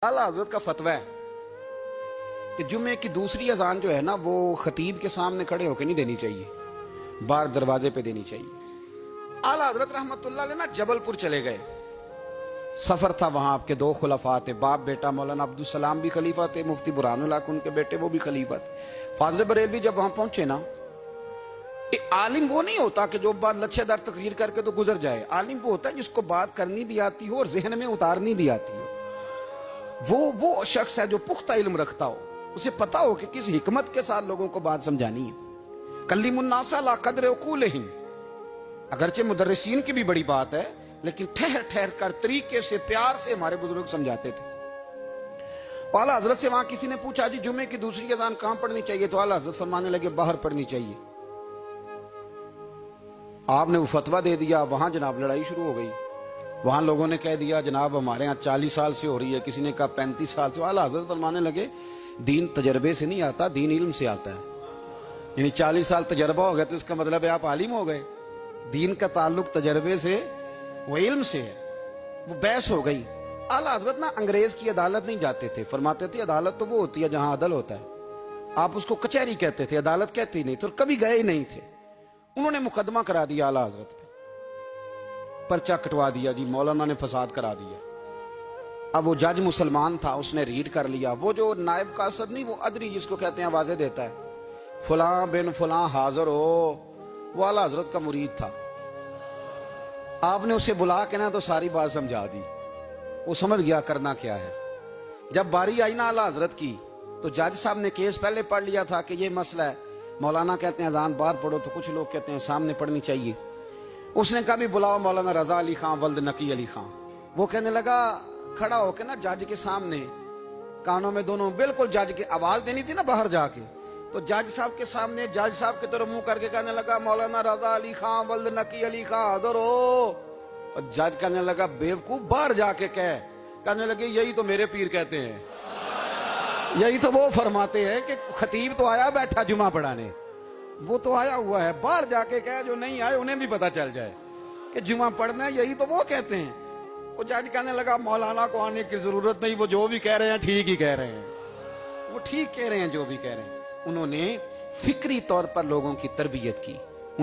आला हजरत का फतवा है कि जुम्मे की दूसरी अजान जो है ना वो खतीब के सामने खड़े होकर नहीं देनी चाहिए, बाहर दरवाजे पे देनी चाहिए। आला हजरत रहमतुल्लाह अलैह ना जबलपुर चले गए, सफर था, वहां आपके दो खुलफा थे, बाप बेटा मौलाना अब्दुल सलाम भी खलीफा थे, मुफ्ती बुरहानुल हक उनके बेटे वो भी खलीफा थे। फाजल बरेलवी जब वहां पहुंचे ना, आलिम वो नहीं होता कि जो बात लच्छेदार तकरीर करके तो गुजर जाए। आलिम वो होता है जिसको बात करनी भी आती हो और जहन में उतारनी भी आती हो। वो शख्स है जो पुख्ता इल्म रखता हो, उसे पता हो कि किस हिकमत के साथ लोगों को बात समझानी है। कल्लिमुन्नास अला क़द्रि उक़ूलिहिम, अगरचे मुदर्रिसीन की भी बड़ी बात है, लेकिन ठहर ठहर कर तरीके से प्यार से हमारे बुजुर्ग समझाते थे। आला हजरत से वहां किसी ने पूछा, जी जुमे की दूसरी अजान कहां पढ़नी चाहिए? तो आला हजरत फरमाने लगे बाहर पढ़नी चाहिए। आपने वो फतवा दे दिया, वहां जनाब लड़ाई शुरू हो गई। वहां लोगों ने कह दिया जनाब हमारे यहाँ 40 साल से हो रही है, किसी ने कहा 35 साल से। आला हजरत फरमाने लगे दीन तजर्बे से नहीं आता, दीन इल्म से आता है। यानी 40 साल तजर्बा हो गया तो इसका मतलब है आप आलिम हो गए। दीन का ताल्लुक तजर्बे से वो इल्म से है। वो बहस हो गई। आला हजरत ना अंग्रेज की अदालत नहीं जाते थे, फरमाते थे अदालत तो वो होती है जहां अदल होता है। आप उसको कचहरी कहते थे, अदालत कहती नहीं, तो कभी गए ही नहीं थे। उन्होंने मुकदमा करा दिया आला हजरत पे, पर्चा कटवा दिया, जी मौलाना ने फसाद करा दिया। अब वो जज मुसलमान था, उसने रीड कर लिया। वो जो नायब कासद नहीं, वो अदरी जिसको कहते हैं आवाजें देता है, फलां बिन फलां हाजिर हो, वो आला हजरत का मुरीद था। आपने उसे बुला के ना तो सारी बात समझा दी, वो समझ गया करना क्या है। जब बारी आई ना आला हजरत की, तो जज साहब ने केस पहले पढ़ लिया था कि ये मसला है। मौलाना कहते हैं अजान बाहर पढ़ो, तो कुछ लोग कहते हैं सामने पढ़नी चाहिए। उसने कहा भी बुलाओ मौलाना रजा अली खान वल्द नकी अली खान। वो कहने लगा खड़ा होकर ना जज के सामने, कानों में दोनों, बिल्कुल जज की आवाज देनी थी ना बाहर जाके, तो जज साहब के सामने जज साहब की तरफ मुंह करके कहने लगा मौलाना रजा अली खान वल्द नकी अली खान हाजिर हो। और जज कहने लगा बेवकूफ बाहर जाके कह। कहने लगे यही तो मेरे पीर कहते हैं, यही तो वो फरमाते हैं कि खतीब तो आया बैठा जुमा पढ़ाने, वो तो आया हुआ है, बाहर जाके कहे जो नहीं आए उन्हें भी पता चल जाए कि जुमा पढ़ना है, यही तो वो कहते हैं। वो जज कहने लगा मौलाना को आने की जरूरत नहीं, वो जो भी कह रहे हैं ठीक ही कह रहे हैं, वो ठीक कह रहे हैं जो भी कह रहे हैं। उन्होंने फिक्री तौर पर लोगों की तरबियत की।